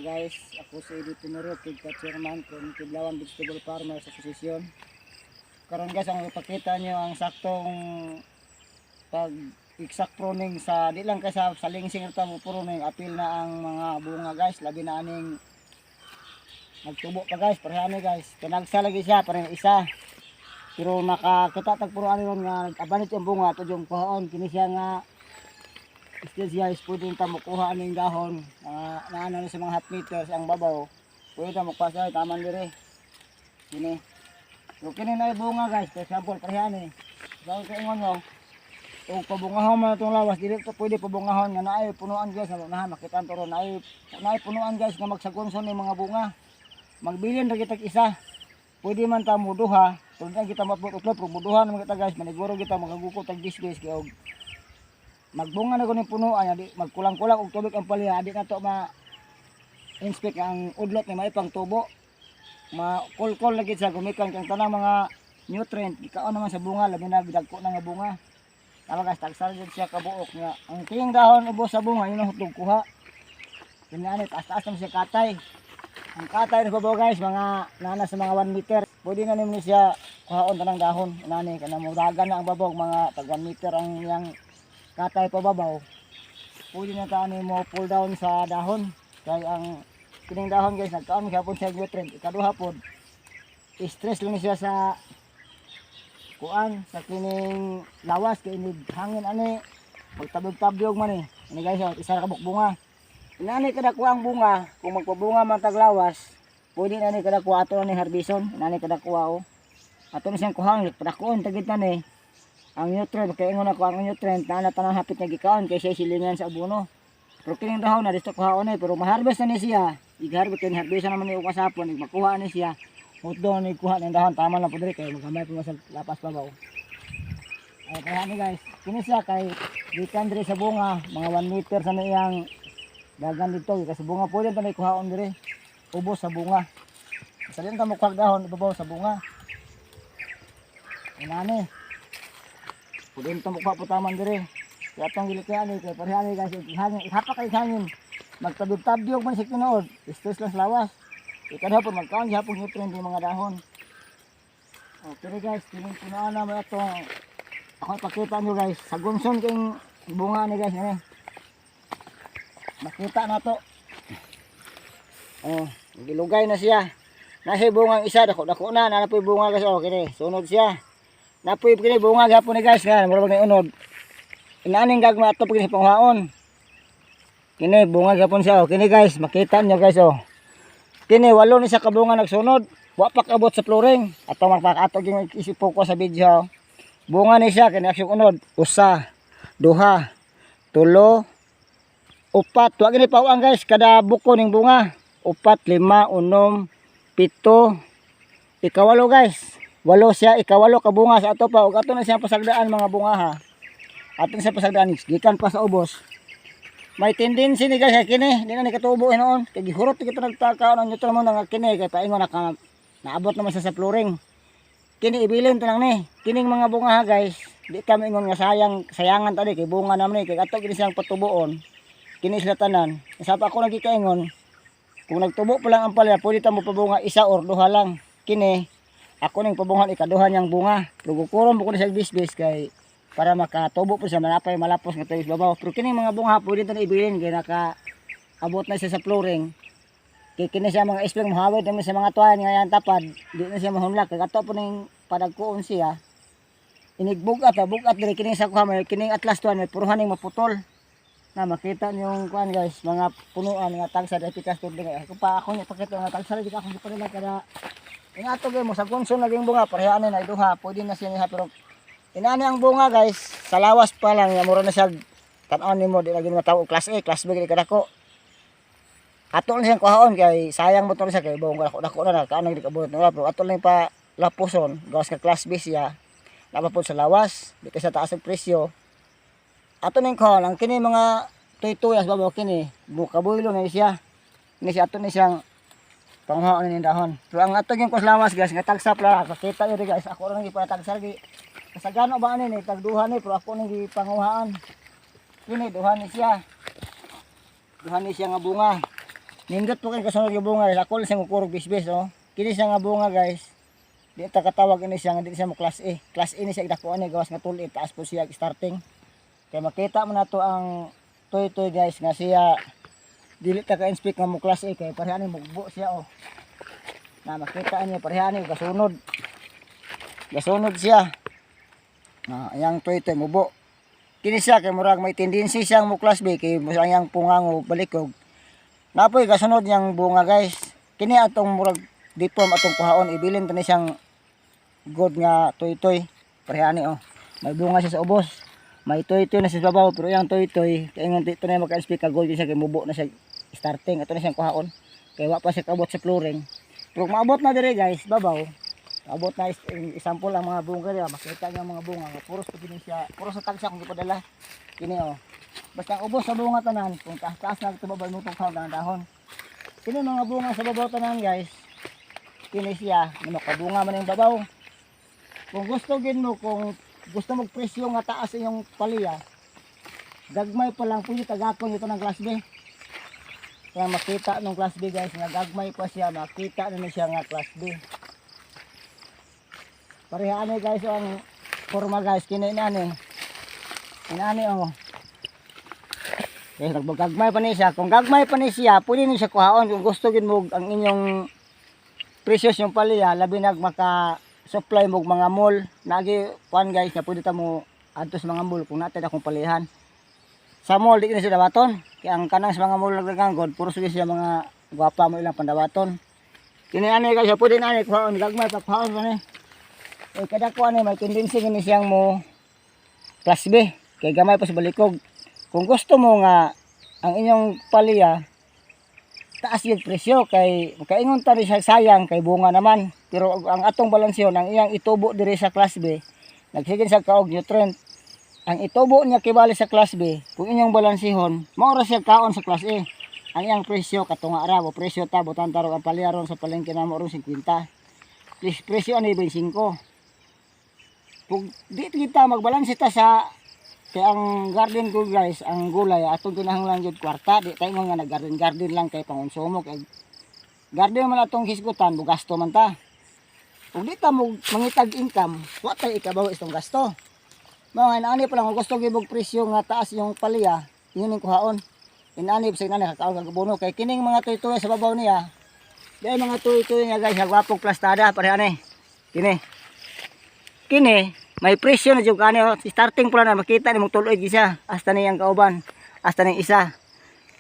guys, ako si Edith Pinero, Chairman from Kidlawan Vegetable Farmers Association. Karon guys, ang ipakita nyo ang saktong pag exact pruning sa di lang kay sa lingsing ito mo pruning, apil na ang mga bunga guys, labi na aning magtubo pa guys, parehani guys. Pinagsa lagi siya, parang isa. Pero nakakita tag puro ano nga abanit yung bunga to yung kuhaon kini siya nga still siya is pwede ta makuha aning dahon na ano sa mga half meters ang babaw. Pwede ta magpasa taman dire. Kini. Pero kini na bunga guys, for example parehani. Daw kay ingon mo. O pabungahon man itong lawas, dili to pwede pabungahon nga naay punuan guys, na makita to ron naay punuan guys nga magsagonson ng mga bunga. Magbilin ra kita isa. Pwede man ta muduha, tulad kita maputlo pero muduha naman kita guys, maniguro kita magagukot tag disguys kay og magbunga na kuning punuan, di magkulang-kulang og tubig ang palya, di na to inspect ang udlot ni may pang tubo. Ma-kol-kol lagi sa gumikan kang tanang mga nutrient, ikaon naman sa bunga, labi na bidagko na nga bunga. Tama guys, tagsal jud siya kabuok nga. Ang tinging dahon ubos sa bunga, yun ang hutog kuha. Kinani taas-taas naman siya katay. Ang katay na babaw guys, mga nana sa mga 1 meter. Pwede na niyo siya kuhaon tanang dahon. Inani kana mo dagan na ang babaw, mga tag 1 meter ang yang katay pa babaw. Pwede na ta mo pull down sa dahon. Kay ang kining dahon guys, nagkaon gyapon sa nutrient. Ikaduha pod, stress lang siya sa kuan sa kining lawas kay ini hangin ani magtabog-tabyog man ini guys, isa ra ka bunga. Inani kada kuha ang bunga, kung magpabunga man tag lawas, pwede na ni kada kuha ato ni harbison, inani kada kuha o. Ato na siyang kuhang padakuon tagit na ni ang nutrient kay ingon ako ang nutrient na tanang hapit nga gikaon kay siya silingan sa abono. Pero kining dahon na dito kuhaon ni pero maharvest na ni siya. Igharbest kay harvest naman ni ukasapon, magmakuha ni siya. Hutdo ni kuha ng dahon tama lang pud kay magamay pa sa lapas babaw. Ay kaya ni guys, kini siya kay gikan diri sa bunga, mga 1 meter sa iyang dagan dito kasi bunga pwede ta ni kuhaon dire. Ubos sa bunga. Sa din ta mo kuha dahon ibabaw sa bunga. Inani. Pwede ta mo kuha putaman dire. Kaya atong gilikayan ni kay parehani guys, hangin ihapa kay hangin. Magtabog-tabyog man sa tinuod, stress lang sa lawas. Ikadha po magkaon gyapon nutrient yung mga dahon. Okay guys, kining punuan na mo itong ako ipakita nyo guys, sa gunson king bunga ni guys ini. Makita na to. Oh, gilugay na siya. Nasi bunga isa dako na, napoy bunga guys oh kini. Sunod siya. Napoy kini bunga gyapon ni guys nga, murag ni unod. Inaning gagma ato pag panghaon. Kini bunga gyapon siya oh. Kini guys, makita nyo guys oh. Kini walo ni sa kabunga nagsunod. Wa pa kabot sa flooring. Ato magpakato gyud isip ko sa video. Bunga ni siya kini aksyon unod. Usa, duha, tulo, upat. Wa gini pawang guys kada buko ning bunga. Upat, 5, 6, 7, ikawalo guys. Walo siya, ikawalo ka bunga sa ato pa. Ug ato na siya pasagdaan mga bunga ha. Ato na siya pasagdaan gikan pa sa ubos. May tendency ni guys kini, di na ni katubo noon. Kay gihurot kita nagtaka ano nyo mo nga kini kay paingon naka naabot naman sa flooring. Kini ibilin to lang ni. Kining mga bunga ha guys. Di kami ingon nga sayangan tadi kay bunga naman ni kay ato kini siyang patubuon. Kini sila tanan. Sa pa ako nagikaingon. Kung nagtubo pa lang ang palya, pwede ta mo pabunga isa or duha lang. Kini ako ning pabungan ikaduha niyang bunga. Pero kukuron mo ko sa bisbis kay para makatubo po siya malapay malapos nga tayo babaw. Pero kining mga bunga pwede ta na ibilin kay naka abot na siya sa flooring. Kay kini siya mga spring mahawid naman sa mga tuwan nga yan tapad, di na siya mahunlak. Kay ato po ning padagkuon siya. Inigbugat diri kining sa kuha may kining atlas tuwan may puruhan ning maputol. Na makita niyo yung kuan guys, mga punuan nga tagsa epikas to dinga. Ako pa ako ni pakita nga tagsa di ka akong gipadala kada. Ingato gyud mo sa gunson naging bunga parehaan na iduha, pwede na siya niya pero inani ang bunga guys, sa lawas pa lang, mura na siya tan-on nimo di lagi matao class A, class B kada ko. Ato lang siyang kuhaon kay sayang mo to siya kay bong dako na kaano di kabot na pero ato lang pa lapuson, gawas ka class B siya. Napapod sa lawas, di kasi taas ang presyo. Ato ning kuhaon ang kini mga tuyas babaw kini, bukabuilo na siya. Ni siya ato ni siyang panghaon ni dahon. Pero ang ato gyud kus lawas guys, nga tagsap la, pakita iri guys, ako ra nang ipatagsar gi. Kasagano ba ani ni tagduha ni pero ako nang gipanguhaan. Kini duha ni siya. Duha ni siya nga bunga. Nindot po kayo kasunod yung bunga guys. Ako lang siya kukurog bisbis oh. Kini siya nga bunga guys. Di ta katawag ini siya nga di siya mo class A. Class A ni siya idakuan ni gawas nga tulit taas po siya starting. Kaya makita mo na to ang toy guys nga siya dili ta ka-inspect nga mo class A kay parehan ni mugbo siya oh. Na makita niyo parehan ni gasunod. Gasunod siya. Yang toy mubo. Kini siya kay murag may tendency siyang mo class B kay sayang pungango balikog. Napoy gasunod yang bunga guys. Kini atong murag dipom atong kuhaon ibilin tani siyang good nga toy parehani oh. May bunga siya sa ubos. May toy na sa babaw pero yang toy kay ngon dito na maka-inspect ka gold siya kay mubo na siya starting ato na siyang kuhaon. Kay wa pa siya kabot sa flooring. Pero maabot na dire guys babaw. Abot na example ang mga bunga dira makita niyo ang mga bunga nga puros pa din siya puros sa tagsa kung ipadala kini oh basta ang ubos sa bunga tanan kung taas na ito babal mo tong ng dahon kini mga bunga sa babaw tanan guys kini siya nga makabunga man yung babaw kung gusto mo presyo nga taas yung palya gagmay pa lang pwede tagakon ito ng class B kaya makita ng class B guys nga gagmay pa siya makita na siya nga class B. Parehane guys ang forma guys kini inani oh. Okay, gagmay pa ni siya. Kung gagmay pa ni siya, pwede ni siya kuhaon kung gusto gid mo ang inyong precious yung palya labi nag maka supply mo mga mall. Nagi kuan guys na pwede ta mo adto sa mga mall kung natin akong palihan. Sa mall di na siya dawaton. Kaya ang kanang sa mga mall nagdaganggod puro siya mga gwapa mo ilang pandawaton. Kini ani guys pwede na ni kuhaon gagmay pa kuhaon pa ni. Kada ko ano may tendency gani siyang mo class B kay gamay pa sa balikog. Kung gusto mo nga ang inyong palya taas yung presyo kay makaingon ta rin siya sayang kay bunga naman. Pero ang atong balansyon ang iyang itubo diri sa class B nagsigin sa kaog nutrient. Ang itubo niya kibali sa class B kung inyong balansihon mao ra siya kaon sa class A. Ang iyang presyo katunga ra o presyo ta butan tarong ang palya ron sa palengke namo ron 50. Presyo ani 25. Kung di kita magbalanse ta sa kay ang garden ko guys, ang gulay atong kinahanglan jud kwarta, di tayo nga nag-garden lang kay pangonsumo kay garden man atong hisgutan, bugasto man ta. Kung di ta mo mangitag income, wa tay ikabaw itong gasto. Mga inaani pa lang kung gusto gibog presyo nga taas yung palya, yun yung kuhaon. Inaani sa inani kakaon kag bono kay kining mga toy sa babaw niya. Di mga toy nga guys, gwapong plastada parehane. Kini may presyo na jud kani starting pala na makita ni mong tuloy gisa hasta niyang kauban hasta ning isa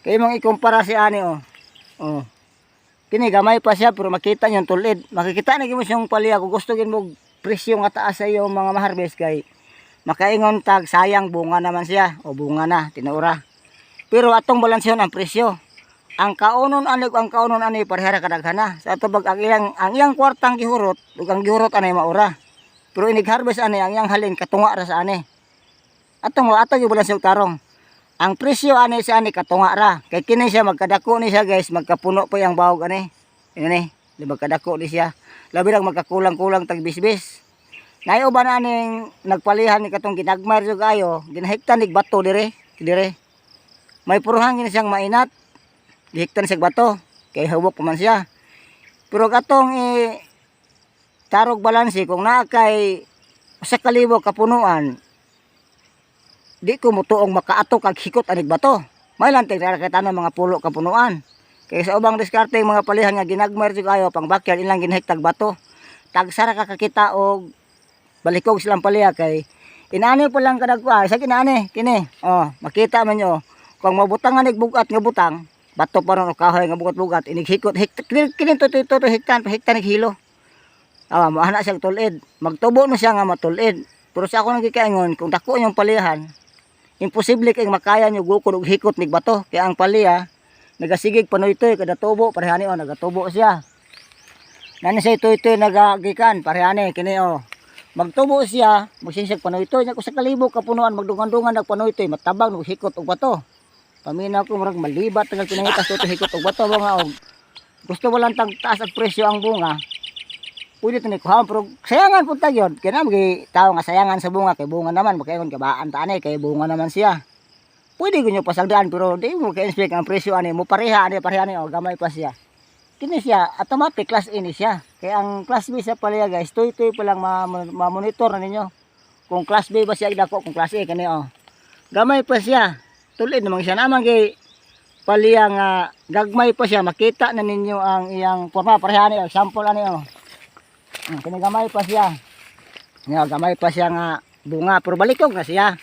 kay mong ikumpara si ani oh kini gamay pa siya pero makita niyo tulid makikita na gyud mo siyang palya kung gusto gid mo presyo nga taas sa iyo mga ma-harvest kay makaingon tag sayang bunga naman siya o bunga na tinuura pero atong balansyon ang presyo ang kaunon ani parehara kadaghana sa tubag ang iyang kwartang gihurot ug ang gihurot ani maura. Pero inig-harvest ani ang iyang halin katunga ra sa ani. Atong yung balansyo tarong. Ang presyo ani sa ani katunga ra. Kay kini siya magkadako ni siya guys, magkapuno pa yang bawog ani. Ini di magkadako ni siya. Labi lang magkakulang-kulang tag bisbis. Nayo ba na aning nagpalihan ni katong ginagmar jud kayo, ginahiktan nig bato dire. May puruhang gini siyang mainat. Gihiktan sa bato kay hawak pa man siya. Pero katong tarog balansi kung naa kay sa kalibo kapunuan di ko mutuong makaato kag hikot anig bato may lang tigara kay tanan mga pulo kapunuan kay sa ubang diskarte mga palihan nga ginagmar jud kayo pang backyard ilang ginhiktag bato tagsara ka kakita og balikog silang paliha kay inani pa lang kadagwa sa kinani kini makita man nyo kung mabutangan nig bugat nga butang bato pa ron kahoy nga bugat-bugat inig hikot kini to hektan nig hilo. Maana siyang tulid. Magtubo mo siya nga matulid. Pero sa ako nagkikaingon, kung dako yung palihan, imposible kayong makaya nyo gukod og hikot nig bato. Kaya ang paliha, nagasigig panoy-toy, kada tubo, parehani nagatubo siya. Nani siya itoy-toy nagagikan, parehani, kini magtubo siya, magsinsig panoy-toy. Kung sa kalibo kapunuan, magdungan-dungan nagpanoy-toy, matabang og hikot og bato. Paminaw ko marag malibat, tagal pinahitas ito hikot og bato. Gusto mo lang taas at presyo ang bunga. Pwede ito nikuhaan, pero sayangan po tayo. Kaya na, tao nga sayangan sa bunga, kay bunga naman, makaingon kabaan ta kay bunga naman siya. pwede ko nyo pasagdaan pero di mo ka-inspect ang presyo ani mo pareha ani oh, gamay pa siya. Kini siya automatic class A ni siya. Kaya ang class B sa palaya guys, tuy-tuy pa lang ma-monitor na ninyo. Kung class B ba siya dako, kung class A kani oh. Gamay pa siya. Tulid namang siya naman kay palaya nga gagmay pa siya, makita na ninyo ang iyang forma pareha ni sample ani oh. Kini gamay pa siya. Gamay pa siya nga bunga pero balikog na siya.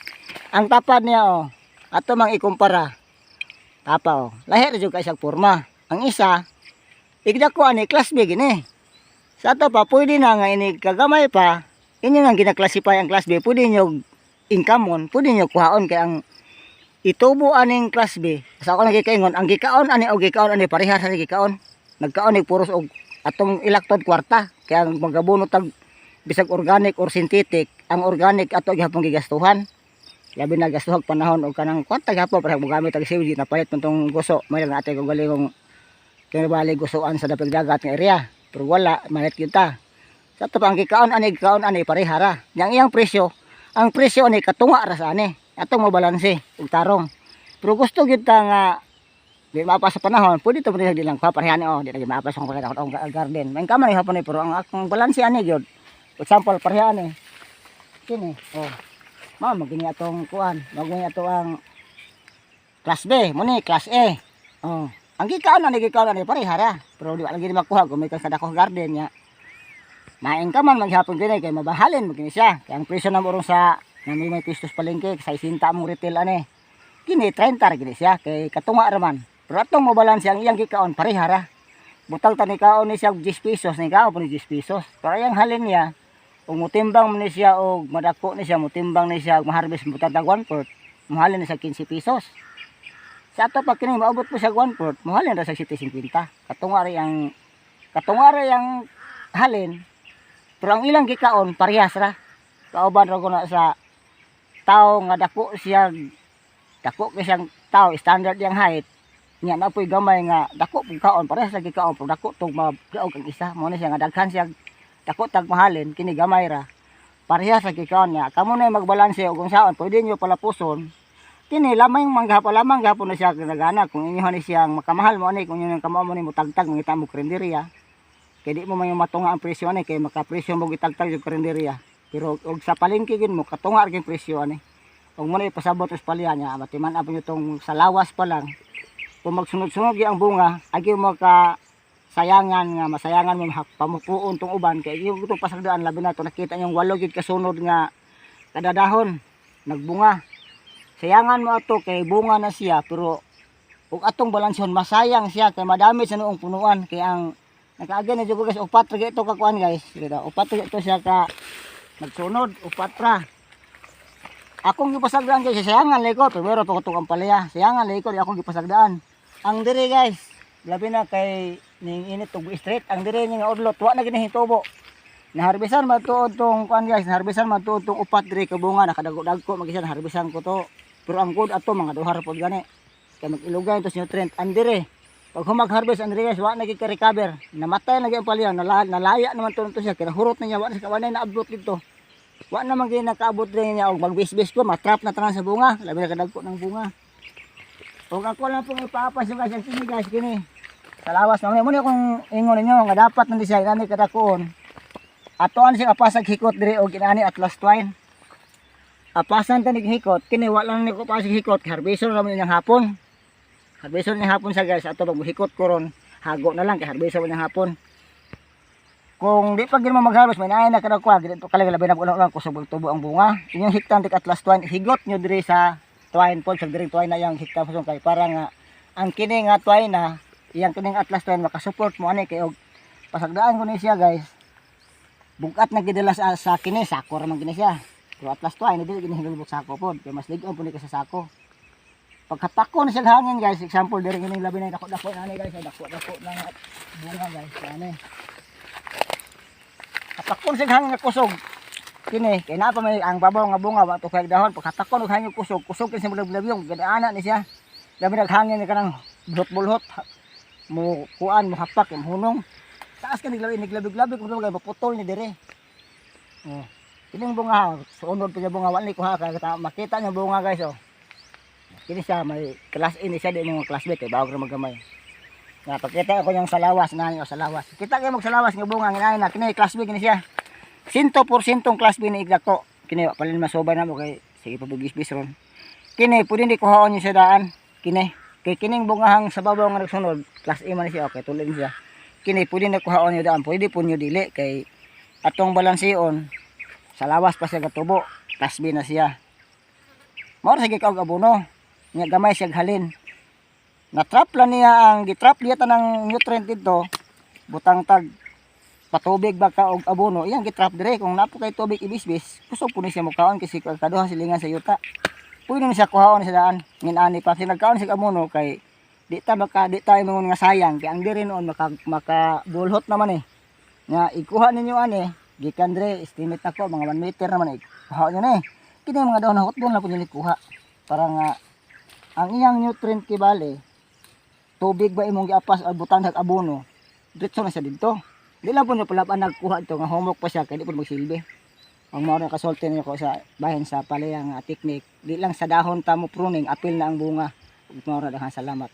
Ang tapad niya oh. Ato mang ikumpara. Tapa oh. Lahi ra jud kay siyang forma. Ang isa, igdako ani class B gini. Sa ato pa pwede na nga ini kagamay pa. Inyo nang gina-classify ang class B, pwede nyo income pwede nyo kuhaon kay ang itubo aning class B. Sa ako nagikaingon, ang gikaon ani o gikaon ani pareha sa gikaon. Nagkaon ni puros og atong ilaktod kwarta. Kaya ang magabuno tag bisag organic or synthetic, ang organic ato gihapon gigastuhan. Labi na gastuhag panahon o kanang kwarta gihapon para mo gamit og siwid na palit tong guso. May lang ate kog galingong kinabali gusoan sa dapig dagat nga area. Pero wala, malit yun ta. Sa ito pa ang gikaon ani pareha ra. Yang iyang presyo, ang presyo ani katunga ra sa ani. Atong mabalanse ug tarong. Pero gusto gyud ta nga di mapas sa panahon, pwede to pwede lang pareha ni oh, di lagi mapas ang pagkakataon ang garden. May kamay hapon ni pero ang akong balanse ani gyud. Example pareha ni. Kini, oh. Magini atong kuan, magini ato ang class B, mo ni class A. Oh. Ang gikaon ani pareha ra. Pero di lagi makuha kung may kadako garden nya. Maing ka man maghapon gini kay mabahalin mo kini siya. Kay ang presyo na morong sa may pistos palengke sa isinta mong retail ani. Kini 30 ra gini siya kay katunga ra man. Pero atong mabalanse ang iyang gikaon pareha ra. Butang tani kaon ni siya 10 pesos ni kaon po ni 10 pesos. Pero ang halin niya kung mutimbang mo ni siya o madako ni siya, mutimbang ni siya, maharbis mo tatag 1/4, mahalin na sa 15 pesos. Sa ato pa kini maabot po siya 1/4, mahalin na sa 7.50. Katunga rin ang halin, pero ang ilang gikaon, parehas ra. Kauban ra ko na sa tao nga dako siyang tao, standard yang height. Nya na po'y gamay nga dako pong kaon, parehas sa gikaon, pero dako tong magaog ang isa. Mo ni siya nga daghan siya dako tag mahalin kini gamay ra parehas sa gikaon niya. Kamo na magbalanse og kung saan pwede niyo palapuson kini lamang lamang gapon na siya nagana kung inyo ni siyang makamahal mo ani kung inyo kamo mo ni mutagtag mangita mo karinderya kay di mo man yung matunga ang presyo ani kay makapresyo mo gitagtag yung karinderya pero og sa palengke gid mo katunga ang presyo ani og mo na ipasabot sa palya niya matiman apon itong sa lawas pa lang kung magsunod-sunod ang bunga agi mo ka sayangan nga masayangan mo pamupuon tong uban kay yung itong pasagdaan labi na to nakita yung 8 gid kasunod nga kada dahon nagbunga. Sayangan mo ato kay bunga na siya pero ug atong balansyon masayang siya kay madami sa noong punuan kay ang nakaagi na jud guys upat ra ito ka kuan guys dito upat ra ito siya ka nagsunod upat ra. Akong gipasagdaan guys sayangan lay ko pero pa ko ang palaya sayangan lay ko di akong gipasagdaan. Ang diri guys labi na kay ning init og straight ang dire nga udlot wa na gini hitubo naharbisan matuod tong kuan guys naharbisan matuod tong upat dire ka bunga nakadago-dagko magisan harbisan ko to pero ang good ato mga duha ra pod gani kay mag-ilugay to sa nutrient ang dire pag humag-harvest ang dire guys wa na gid ka recover namatay na gyud ang palya nalaya naman to siya kay hurot na niya wa na sa kawanay na abot dito wa na man gyud nakaabot dire niya og magbis-bis ko matrap na tanan sa bunga labi na kadagko ng bunga og ako lang pong ipapas yung guys kini sa lawas na mo ni kung ingon ninyo nga dapat nandi siya inani kadakuon atoan siya apasag hikot diri og inani atlas twine apasan tanig hikot kini wala ni ko pasag hikot harvester ra man yang hapon harvester ni hapon sa guys ato pag hikot koron hago na lang kay harvester man yang hapon kung di pa gid mo mag-harvest may naay na kadakuha dito kalaga labi na ulang kusog tubo ang bunga inyong hiktan tig atlas twine higot nyo diri sa twine pod sa diri twine na yang hikta pusong kay para nga ang kini nga twine na iyang kining atlas twine makasupport mo ani kay og pasagdaan ko ni siya guys bugat na gidala sa kini sako ra man kini siya pero atlas twine dili gini hilubot sako pod kay mas lig-on pud ni ka sa sako pagkatako na siya hangin guys example diri kining labi na dako-dako ani guys dako-dako na bunga guys ani katakon siya hangin nga kusog kini kay na pa may ang babaw nga bunga wa to kay dahon pagkatakon og hangin kusog kini sa bulab-bulab gadaana ni siya labi naghangin ka nang bulhot-bulhot mo kuan mo hapak mo hunong taas ka niglabi-glabi kung mga maputol ni dire kining bunga sunod pa bunga wala ni kuha ka makita niyo bunga guys oh Kini siya may class A ni siya di mo class B kay bawag ra magamay. Nga pakita ako yung sa lawas na sa lawas. Kita kay mo sa lawas nga bunga nginaay na kini class B kini siya. 100% class B ni igdako. Kini wa palin masobay na mo kay sige pa bugis-bis ron. Kini pwede di kuhaon niyo sa daan. Kini kay kining bungahang sa babaw nga nagsunod, class A man siya okay tulin siya. Kini pwede na kuhaon niyo daan, pwede po niyo dili kay atong balanseon sa lawas pa siya gatubo, class B na siya. Mao sige kaog abono. Nya gamay siya halin. Na-trap lang niya ang gitrap niya tanang nutrient dito. Butang tag patubig ba ka og abono, iyang gitrap dire kung napo kay tubig ibisbis, kusog po ni siya mukaon kasi kaduha silingan sa yuta. Pwede na siya kuhaon sa daan. Nginani pa si nagkaon siya abono kay di tayo mga nga sayang kay ang diri noon maka bulhot naman eh. Nga ikuha ninyo ani, gikan dire estimate nako mga 1 meter naman eh. Kuha niyo na eh. Kini mga dahon hot doon lang po nila kuha. Para nga ang iyang nutrient kibali tubig ba imong giapas o butang sa abono diretso na siya dito. Di lang po niya pala nagkuha ito nga homework pa siya kaya di po magsilbi. Ang mga rin kasulti niyo ko sa bahin sa palayang technique. Di lang sa dahon tamo pruning apil na ang bunga. Mga rin salamat.